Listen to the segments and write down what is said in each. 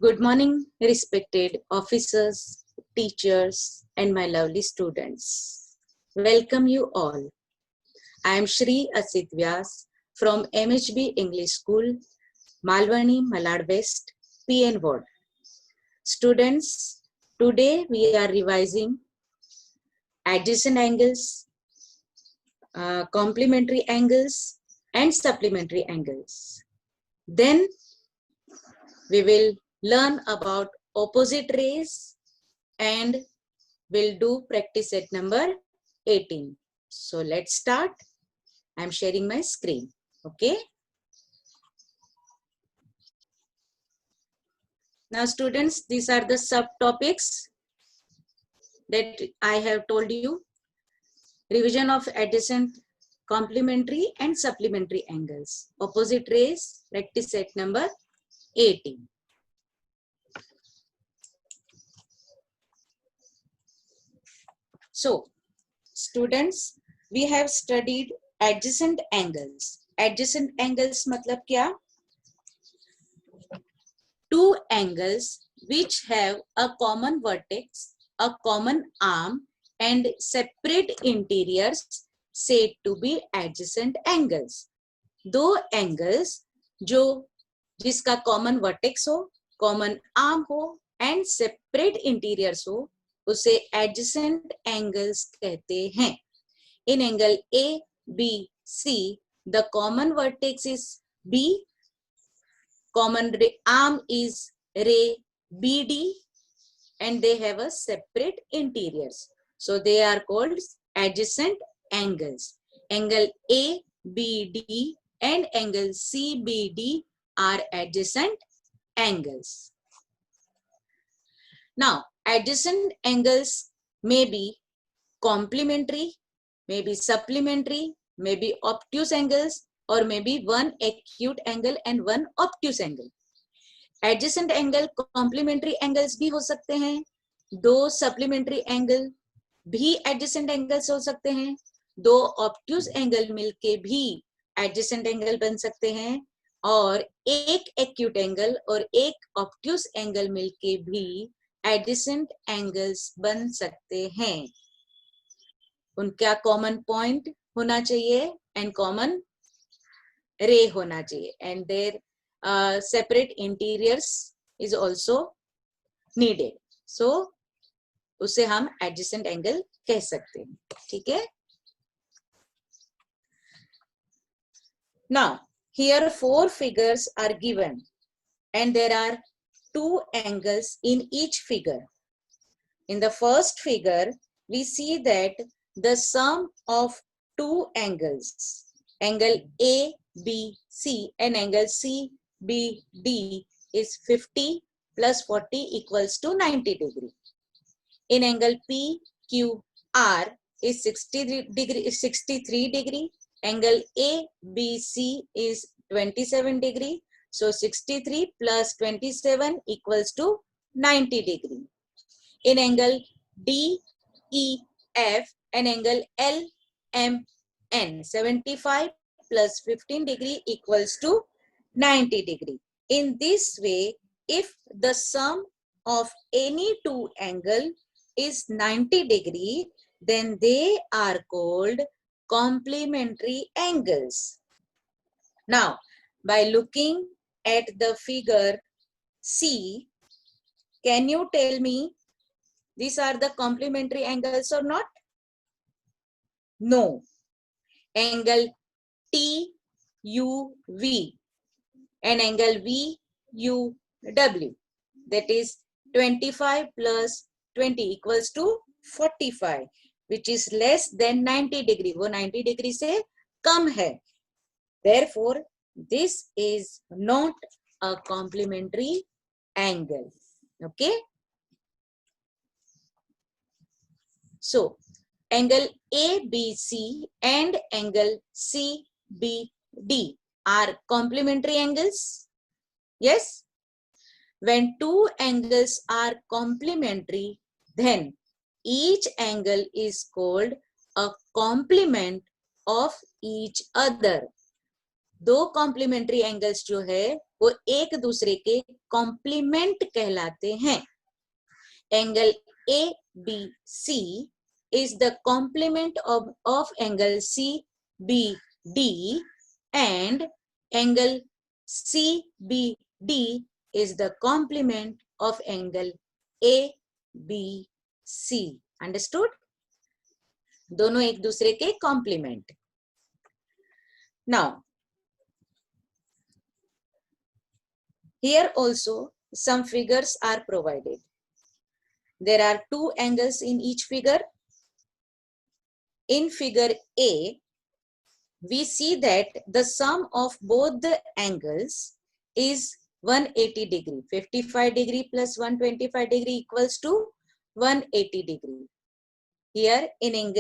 Good morning, respected officers, teachers, and my lovely students. Welcome you all. I am Shri Asit Vyas from MHB English School, Malwani, Malad West, PN Ward. Students, today we are revising adjacent angles, complementary angles, and supplementary angles. Then we will learn about opposite rays and we'll do practice set number 18. So let's start. I'm sharing my screen. Okay. Now students, these are the subtopics that I have told you. Revision of adjacent, complementary and supplementary angles. Opposite rays, practice set number 18. So students, we have studied adjacent angles. Adjacent angles matlab kya? Two angles which have a common vertex, a common arm and separate interiors said to be adjacent angles. दो angles जो जिसका common vertex हो, common arm हो and separate interiors हो, उसे adjacent angles कहते हैं. In angle A, B, C, the common vertex is B, common arm is ray BD and they have a separate interiors. So they are called adjacent angles. Angle ABD and angle CBD are adjacent angles. Now, adjacent angles may be complementary, may be supplementary, may be obtuse angles, or maybe one acute angle and one obtuse angle. Adjacent angle complementary angles भी हो सकते हैं, दो supplementary angle भी adjacent angles हो सकते हैं, दो obtuse angle मिलके भी adjacent angle बन सकते हैं और एक acute angle और एक obtuse angle मिलके भी adjacent angles बन सकते हैं. उनका common point होना चाहिए and common ray होना चाहिए and their separate interiors is also needed. So उसे हम adjacent angle कह सकते हैं. ठीक है. Now here four figures are given and there are two angles in each figure. In the first figure we see that the sum of two angles, angle ABC and angle CBD is 50 plus 40 equals to 90 degree. In angle PQR is 63 degree. Angle ABC is 27 degree. So 63 plus 27 equals to 90 degree. In angle DEF and angle LMN, 75 plus 15 degree equals to 90 degree. In this way, if the sum of any two angle is 90 degree, then they are called complementary angles. Now, by looking at the figure C, can you tell me these are the complementary angles or not? No. Angle TUV and angle VUW, that is 25 plus 20 equals to 45, which is less than 90 degree. वो 90 degree से कम है. Therefore, this is not a complementary angle. Okay. So, angle ABC and angle CBD are complementary angles. Yes. When two angles are complementary, then each angle is called a complement of each other. दो complementary angles जो है वो एक दूसरे के complement कहलाते हैं. Angle A B C is the complement of angle CBD, and angle CBD is the complement of angle ABC. Understood? दोनों एक दूसरे के complement. Now, here also some figures are provided. There are two angles in each figure. In figure A, we see that the sum of both the angles is 180 degree. 55 degree plus 125 degree equals to 180 degree. Here in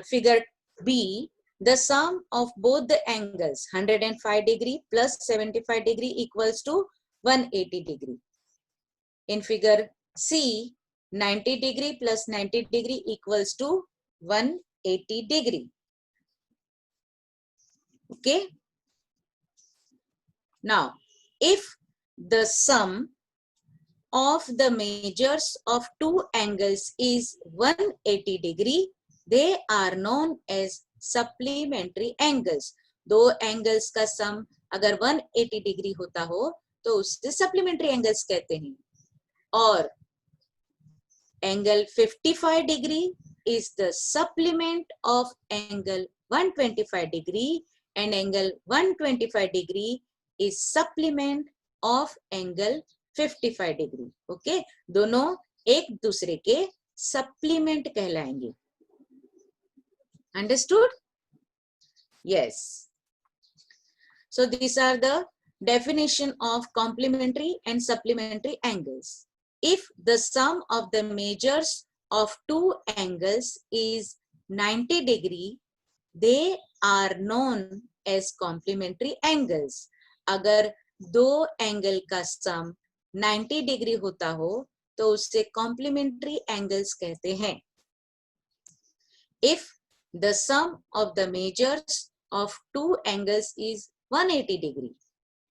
figure B, the sum of both the angles 105 degree plus 75 degree equals to 180 degree. In figure C, 90 degree plus 90 degree equals to 180 degree. Okay. Now, if the sum of the measures of two angles is 180 degree, they are known as supplementary angles. दो angles का sum अगर 180 degree होता हो तो उससे supplementary angles कहते हैं. और angle 55 degree is the supplement of angle 125 degree, and angle 125 degree is supplement of angle 55 degree. Okay, दोनों एक दूसरे के supplement कहलाएंगे. Understood? Yes. So these are the definition of complementary and supplementary angles. If the sum of the measures of two angles is 90 degree, they are known as complementary angles. अगर दो angle का सम 90 degree होता हो तो उससे complementary angles कहते हैं. If the sum of the measures of two angles is 180 degree,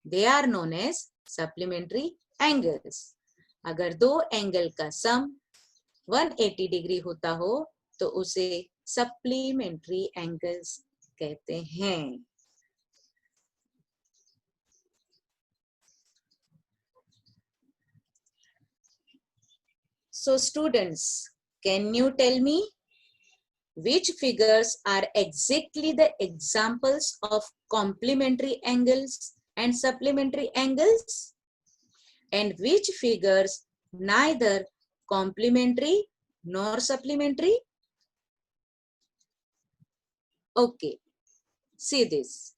they are known as supplementary angles. अगर दो एंगल का सम 180 डिग्री होता हो तो उसे supplementary angles कहते हैं. So students, can you tell me which figures are exactly the examples of complementary angles and supplementary angles? And which figures neither complementary nor supplementary? Okay, see this.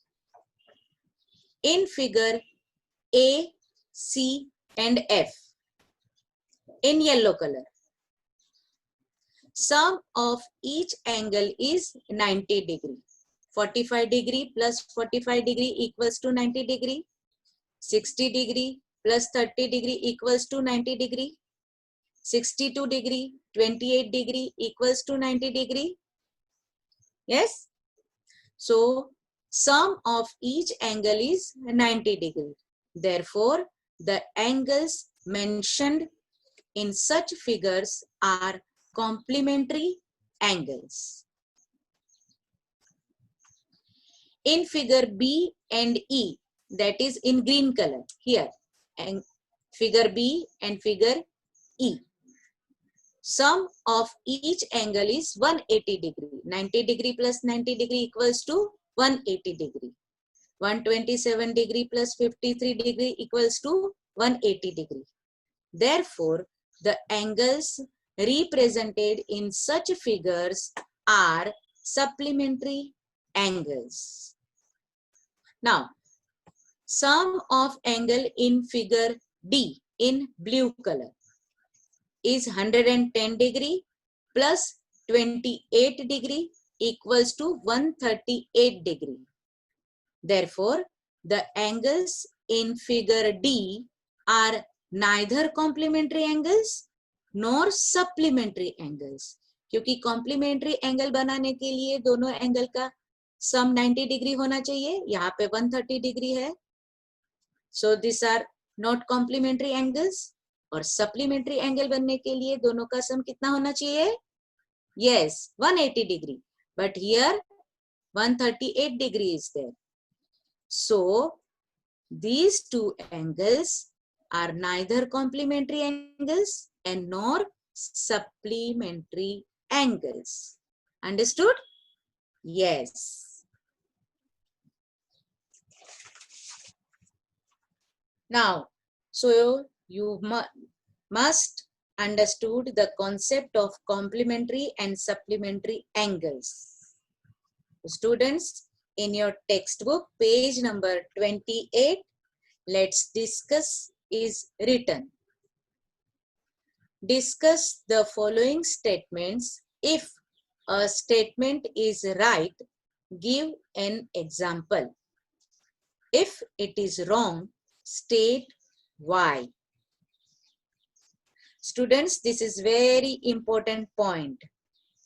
In figure A, C and F, in yellow color, sum of each angle is 90 degree. 45 degree plus 45 degree equals to 90 degree. 60 degree plus 30 degree equals to 90 degree. 62 degree, 28 degree equals to 90 degree. Yes? So, sum of each angle is 90 degree. Therefore, the angles mentioned in such figures are complementary angles. In figure B and E, that is in green color here, and figure B and figure E, sum of each angle is 180 degree. 90 degree plus 90 degree equals to 180 degree. 127 degree plus 53 degree equals to 180 degree. Therefore, the angles represented in such figures are supplementary angles. Now, sum of angle in figure D in blue color is 110 degree plus 28 degree equals to 138 degree. Therefore, the angles in figure D are neither complementary angles nor supplementary angles. क्योंकि complementary angle बनाने के लिए दोनों angle का सम 90 degree होना चाहिए. यहाँ पे 130 डिग्री है. So these are not complementary angles. और supplementary angle बनने के लिए दोनों का सम कितना होना चाहिए? Yes, 180 degree. But here 138 degree is there. So these two angles are neither complementary angles and nor supplementary angles. Understood? Yes. Now, so you must understood the concept of complementary and supplementary angles. Students, in your textbook, page number 28, let's discuss is written. Discuss the following statements. If a statement is right, give an example. If it is wrong, state why. Students, this is very important point.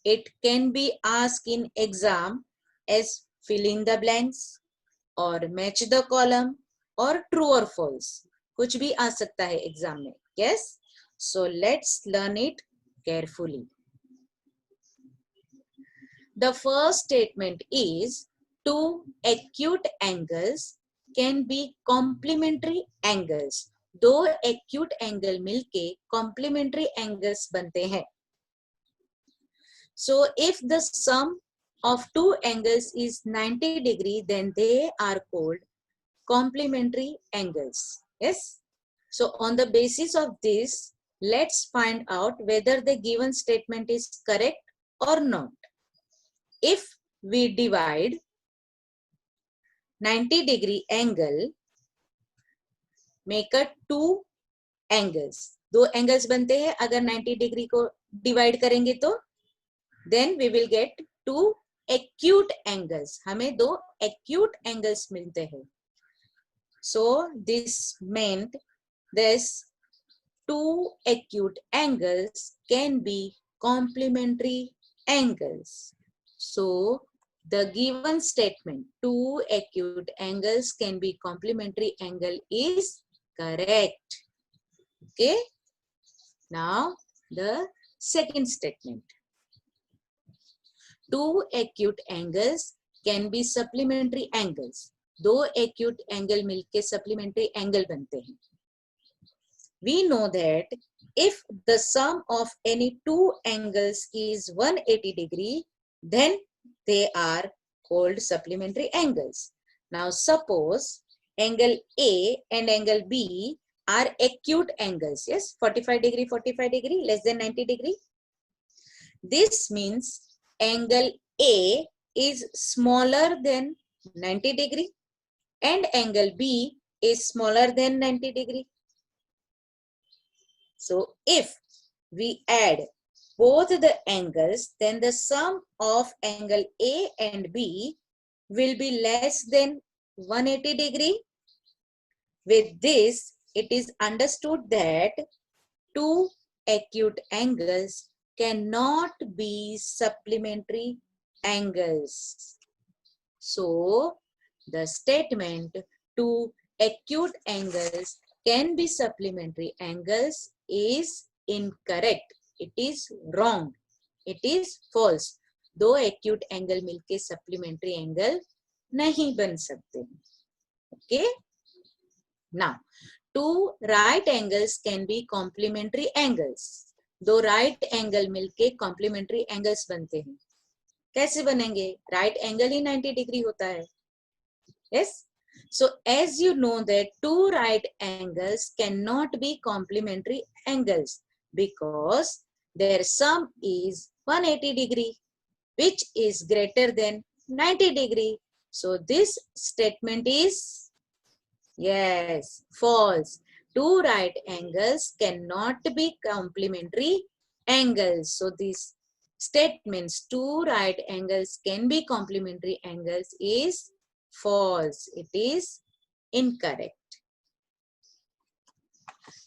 It can be asked in exam as fill in the blanks or match the column or true or false. कुछ भी आ सकता है exam में. Yes? So let's learn it carefully. The first statement is two acute angles can be complementary angles. दो acute angle मिलके complementary angles बनते हैं. So if the sum of two angles is 90 degree, then they are called complementary angles. Yes. So on the basis of this, let's find out whether the given statement is correct or not. If we divide 90 degree angle, make a two angles. दो angles बनते हैं अगर 90 degree को divide करेंगे तो then we will get two acute angles. हमें दो acute angles मिलते हैं. So this meant this two acute angles can be complementary angles. So the given statement two acute angles can be complementary angle is correct. Okay. Now the second statement. Two acute angles can be supplementary angles. दो acute angle मिलके supplementary angle बनते हैं. We know that if the sum of any two angles is 180 degree, then they are called supplementary angles. Now suppose angle A and angle B are acute angles. Yes, 45 degree, 45 degree, less than 90 degree. This means angle A is smaller than 90 degree and angle B is smaller than 90 degree. So if we add both the angles, then the sum of angle A and B will be less than 180 degree. With this, it is understood that two acute angles cannot be supplementary angles. So the statement two acute angles can be supplementary angles is incorrect. It is wrong. It is false. दो acute angle मिलके supplementary angle नहीं बन सकते. Okay. Now, two right angles can be complementary angles. दो right angle मिलके complementary angles बनते हैं. कैसे बनेंगे? Right angle ही 90 degree होता है. Yes. So as you know that two right angles cannot be complementary angles because their sum is 180 degree, which is greater than 90 degree. So this statement is, yes, false. Two right angles cannot be complementary angles. So these statements, two right angles can be complementary angles is false. It is incorrect.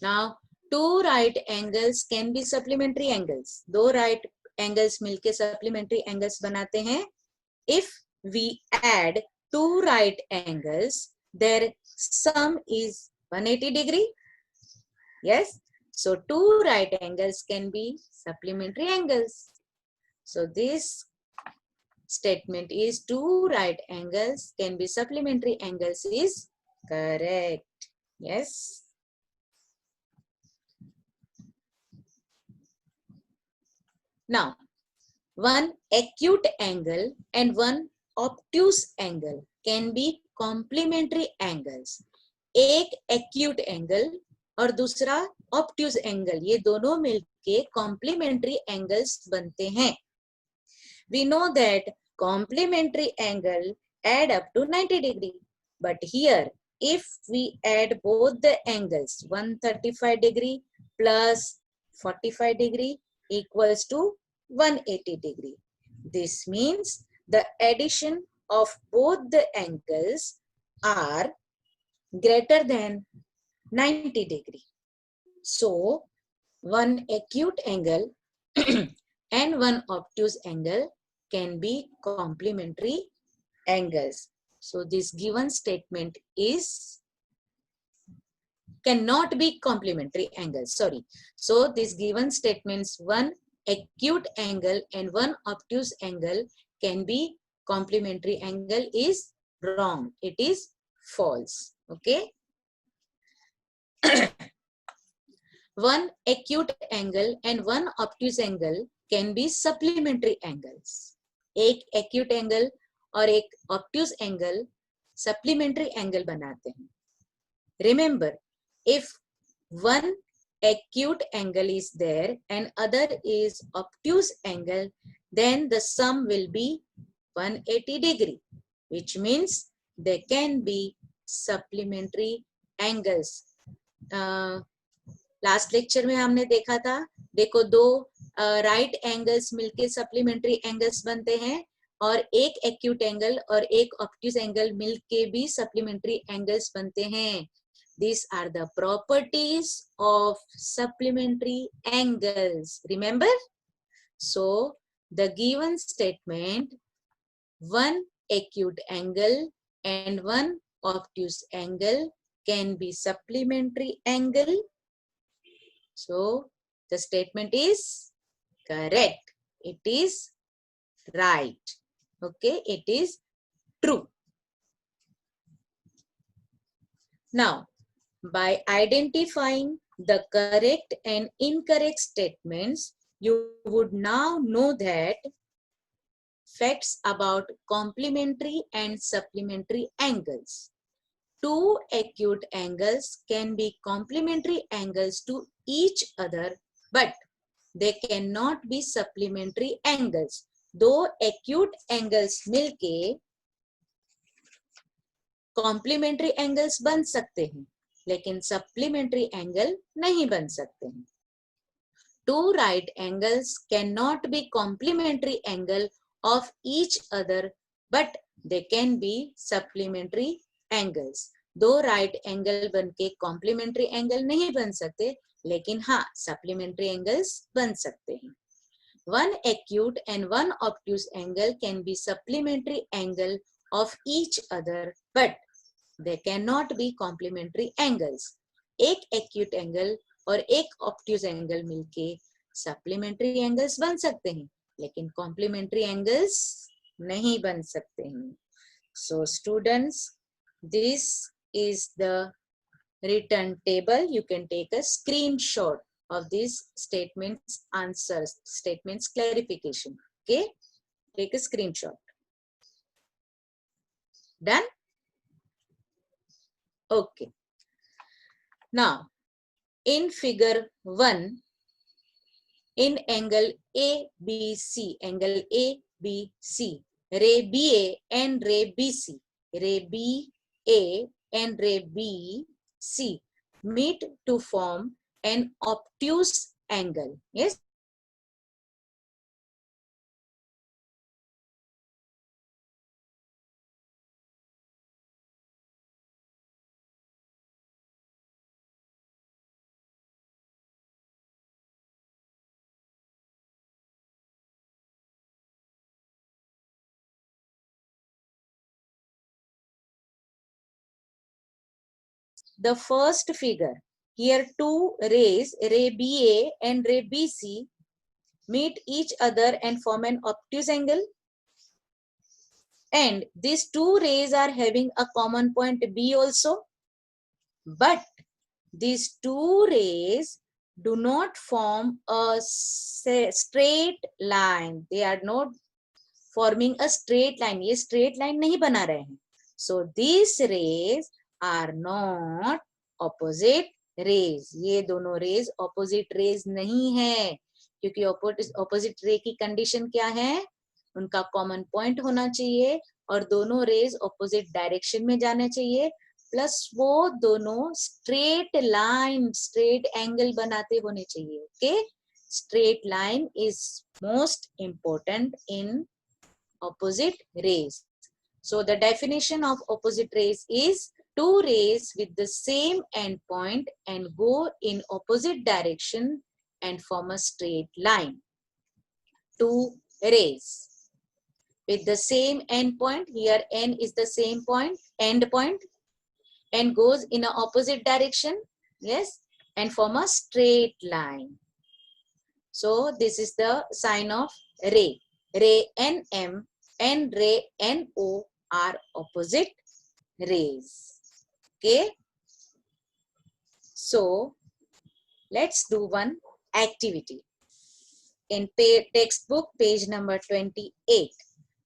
Now, two right angles can be supplementary angles. दो right angles मिलके supplementary angles बनाते हैं. If we add two right angles, their sum is 180 degree? Yes. So two right angles can be supplementary angles. So this statement is two right angles can be supplementary angles is correct. Yes. Now, one acute angle and one obtuse angle can be complementary angles. एक acute angle और दूसरा obtuse angle, ये दोनों मिलके complementary angles बनते हैं. We know that complementary angle add up to 90 degree. But here, if we add both the angles, 135 degree plus 45 degree equals to 180 degree. This means the addition of both the angles are greater than 90 degree. So, one acute angle and one obtuse angle can be complementary angles. So this given statement is cannot be complementary angles. Sorry. So this given statements one acute angle and one obtuse angle can be complementary angle is wrong. It is false. Okay. One acute angle and one obtuse angle can be supplementary angles. एक acute angle और एक obtuse angle supplementary angle बनाते हैं. Remember, if one acute angle is there and other is obtuse angle, then the sum will be 180 degree, which means there can be supplementary angles. Last lecture में हमने देखा था, देखो दो right angles मिलके supplementary angles बनते हैं और एक एक्यूट एंगल और एक ऑब्ट्यूज एंगल मिलके भी सप्लीमेंट्री एंगल्स बनते हैं. These are the properties of supplementary angles. Remember? So the given statement, one acute angle and one obtuse angle can be supplementary angle. So the statement is correct. It is right. Okay, it is true. Now, by identifying the correct and incorrect statements, you would now know that facts about complementary and supplementary angles. Two acute angles can be complementary angles to each other, but they cannot be supplementary angles. दो acute angles मिलके complementary angles बन सकते हैं, लेकिन supplementary angle नहीं बन सकते हैं. Two right angles cannot be complementary angle of each other, but they can be supplementary angles. दो right angle बनके complementary angle नहीं बन सकते, लेकिन हाँ supplementary angles बन सकते हैं. One acute and one obtuse angle can be supplementary angle of each other, but they cannot be complementary angles. एक acute angle और एक obtuse angle मिलके supplementary angles बन सकते हैं, लेकिन complementary angles नहीं बन सकते हैं. So students, this is the written table. You can take a screenshot of these statements, answers, statements, clarification. Okay, take a screenshot. Done? Okay. Now, in figure 1, in angle ABC, angle ABC, ray BA and ray BC, ray BA and ray BC meet to form an obtuse angle. Yes. the first figure. Here two rays, ray BA and ray BC, meet each other and form an obtuse angle. And these two rays are having a common point B also. But these two rays do not form a straight line. They are not forming a straight line. ये straight line नहीं बना रहे हैं. So these rays are not opposite rays. ये दोनों rays opposite rays नहीं है, क्योंकि opposite ray की condition क्या है? उनका common point होना चाहिए और दोनों rays opposite direction में जाने चाहिए, प्लस वो दोनों straight line, straight angle बनाते होने चाहिए. Okay? Straight line is most important in opposite rays. So the definition of opposite rays is two rays with the same endpoint and go in opposite direction and form a straight line. Two rays with the same endpoint, here N is the same point, end point, and goes in an opposite direction, yes, and form a straight line. So this is the sign of ray. Ray NM and ray NO are opposite rays. Okay. So let's do one activity. In textbook page number 28,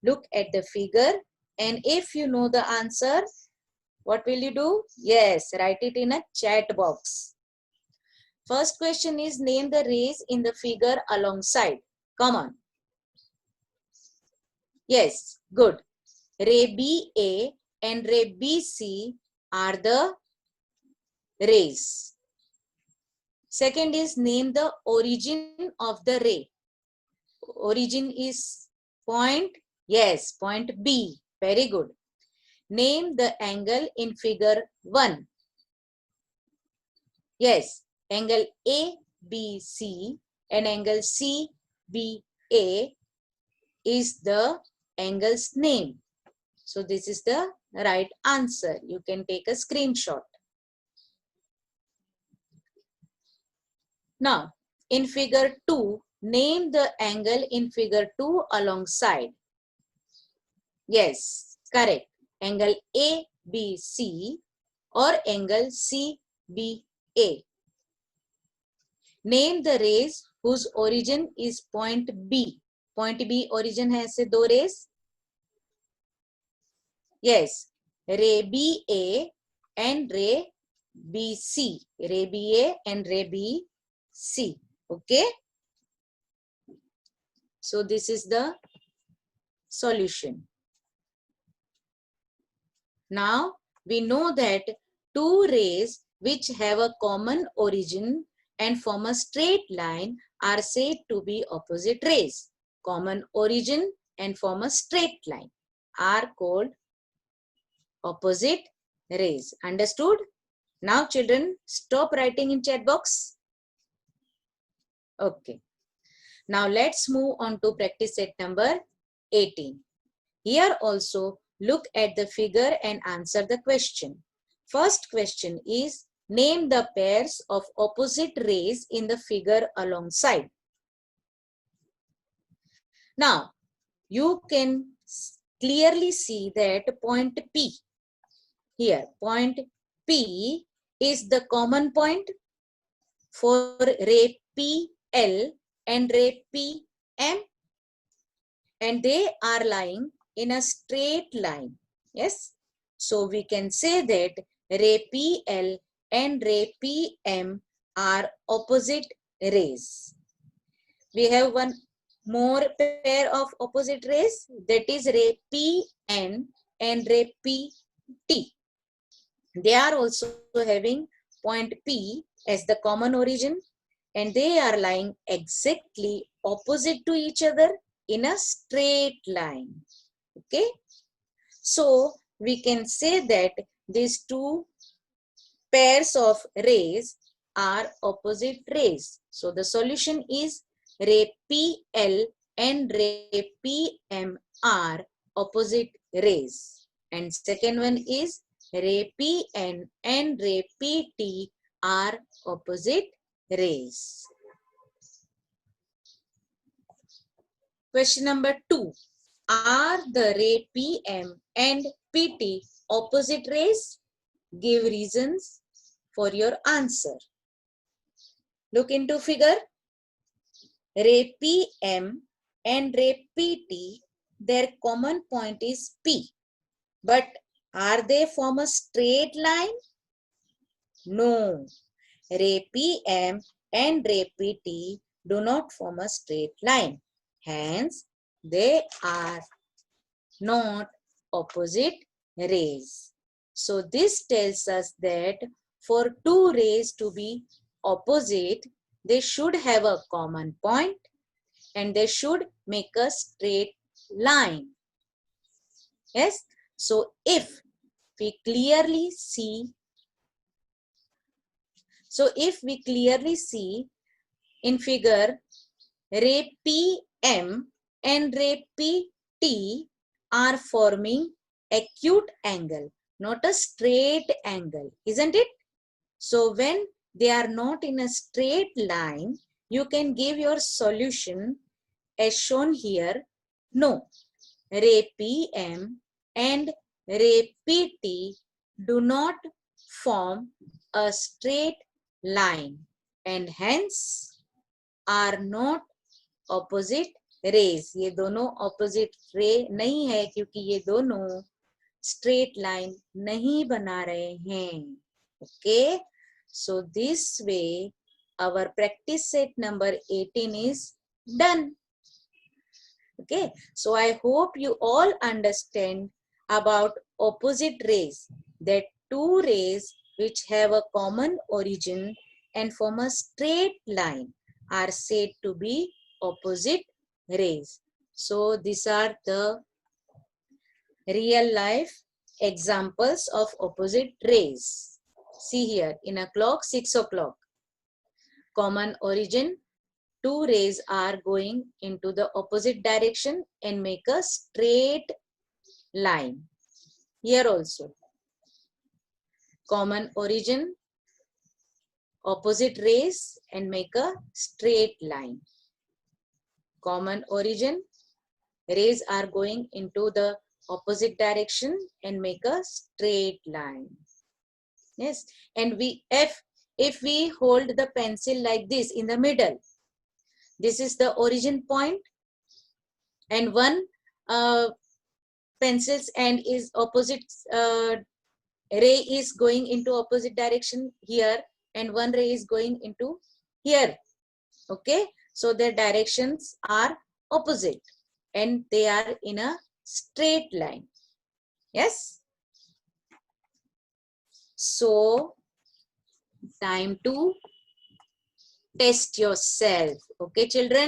look at the figure, and if you know the answer, what will you do? Yes, write it in a chat box. First question is, name the rays in the figure alongside. Come on. Yes, good. Ray BA and ray BC are the rays. Second is, name the origin of the ray. Origin is point, yes, point B. Very good. Name the angle in figure 1. Yes, angle ABC and angle CBA is the angle's name. So this is the right answer. You can take a screenshot. Now, in figure 2, name the angle in figure 2 alongside. Yes, correct. Angle ABC or angle CBA. Name the rays whose origin is point B. Point B origin है ऐसे दो rays. Yes, ray BA and ray BC. Ray BA and ray BC. Okay. So this is the solution. Now we know that two rays which have a common origin and form a straight line are said to be opposite rays. Common origin and form a straight line are called opposite rays. Understood? Now children, stop writing in chat box. Okay. Now let's move on to practice set number 18. Here also look at the figure and answer the question. First question is, name the pairs of opposite rays in the figure alongside. Now, you can clearly see that point P. Here, point P is the common point for ray PL and ray PM, and they are lying in a straight line. Yes. So we can say that ray PL and ray PM are opposite rays. We have one more pair of opposite rays, that is ray PN and ray PT. They are also having point P as the common origin, and they are lying exactly opposite to each other in a straight line. Okay. So we can say that these two pairs of rays are opposite rays. So the solution is ray PL and ray PM are opposite rays. And second one is ray Pn and ray Pt are opposite rays. Question number 2. Are the ray Pm and Pt opposite rays? Give reasons for your answer. Look into figure. Ray Pm and ray Pt, their common point is P. But are they form a straight line? No. Ray Pm and ray Pt do not form a straight line. Hence, they are not opposite rays. So this tells us that for two rays to be opposite, they should have a common point and they should make a straight line. Yes. So if we clearly see, in figure, ray Pm and ray Pt are forming acute angle, not a straight angle, isn't it? So when they are not in a straight line, you can give your solution as shown here. No, ray Pm and ray Pt do not form a straight line and hence are not opposite rays. ये दोनों opposite ray नहीं है क्योंकि ये दोनों straight line नहीं बना रहे हैं. Okay, so this way our practice set number 18 is done. Okay, so I hope you all understand about opposite rays, that two rays which have a common origin and form a straight line are said to be opposite rays. So these are the real life examples of opposite rays. See here, in a clock, 6 o'clock. Common origin, two rays are going into the opposite direction and make a straight line. Here also, common origin, opposite rays and make a straight line. Common origin, rays are going into the opposite direction and make a straight line. Yes, and if we hold the pencil like this in the middle, this is the origin point, and one pencil's end is opposite, ray is going into opposite direction here, and one ray is going into here. Okay, so their directions are opposite and they are in a straight line. Yes. So time to test yourself. Okay, children.